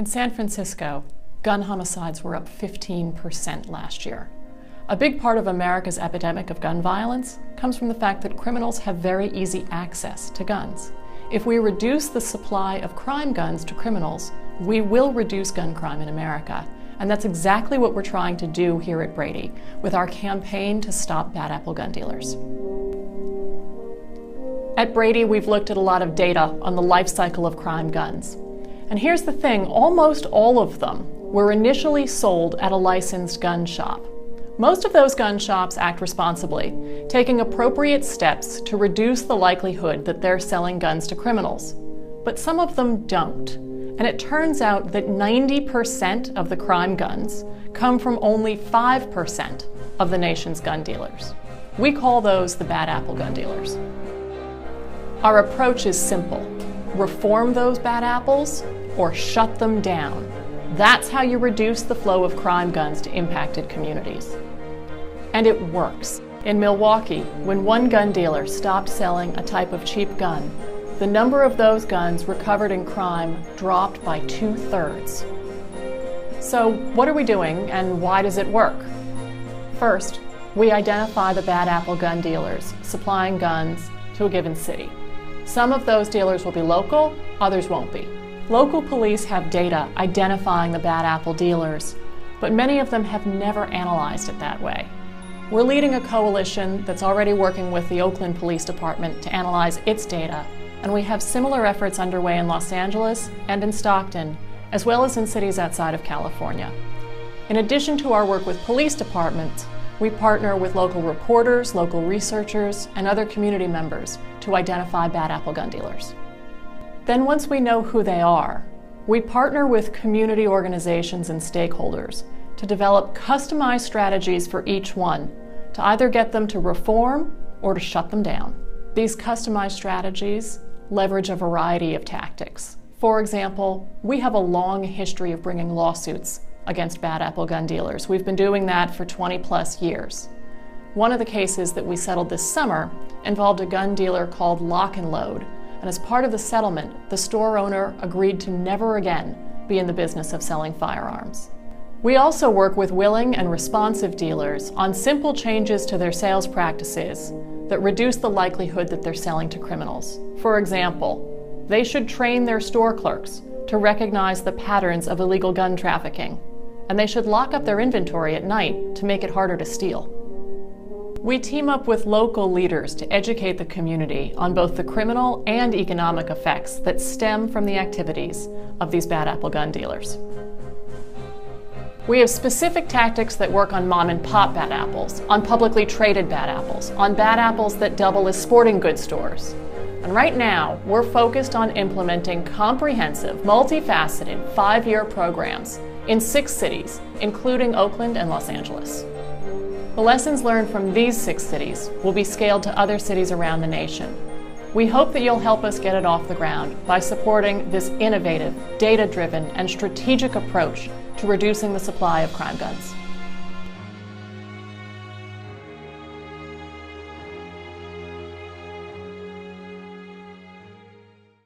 In San Francisco, gun homicides were up 15% last year. A big part of America's epidemic of gun violence comes from the fact that criminals have very easy access to guns. If we reduce the supply of crime guns to criminals, we will reduce gun crime in America. And that's exactly what we're trying to do here at Brady with our campaign to stop bad apple gun dealers. At Brady, we've looked at a lot of data on the life cycle of crime guns. And here's the thing, almost all of them were initially sold at a licensed gun shop. Most of those gun shops act responsibly, taking appropriate steps to reduce the likelihood that they're selling guns to criminals. But some of them don't. And it turns out that 90% of the crime guns come from only 5% of the nation's gun dealers. We call those the bad apple gun dealers. Our approach is simple. Reform those bad apples or shut them down. That's how you reduce the flow of crime guns to impacted communities. And it works. In Milwaukee, when one gun dealer stopped selling a type of cheap gun, the number of those guns recovered in crime dropped by 2/3. So what are we doing and why does it work? First, we identify the bad apple gun dealers supplying guns to a given city. Some of those dealers will be local, others won't be. Local police have data identifying the bad apple dealers, but many of them have never analyzed it that way. We're leading a coalition that's already working with the Oakland Police Department to analyze its data, and we have similar efforts underway in Los Angeles and in Stockton, as well as in cities outside of California. In addition to our work with police departments, we partner with local reporters, local researchers, and other community members to identify bad apple gun dealers. Then once we know who they are, we partner with community organizations and stakeholders to develop customized strategies for each one to either get them to reform or to shut them down. These customized strategies leverage a variety of tactics. For example, we have a long history of bringing lawsuits against bad apple gun dealers. We've been doing that for 20+ years. One of the cases that we settled this summer involved a gun dealer called Lock and Load, and as part of the settlement, the store owner agreed to never again be in the business of selling firearms. We also work with willing and responsive dealers on simple changes to their sales practices that reduce the likelihood that they're selling to criminals. For example, they should train their store clerks to recognize the patterns of illegal gun trafficking, and they should lock up their inventory at night to make it harder to steal. We team up with local leaders to educate the community on both the criminal and economic effects that stem from the activities of these bad apple gun dealers. We have specific tactics that work on mom and pop bad apples, on publicly traded bad apples, on bad apples that double as sporting goods stores. And right now, we're focused on implementing comprehensive, multifaceted 5-year programs in 6 cities, including Oakland and Los Angeles. The lessons learned from these 6 cities will be scaled to other cities around the nation. We hope that you'll help us get it off the ground by supporting this innovative, data-driven, and strategic approach to reducing the supply of crime guns.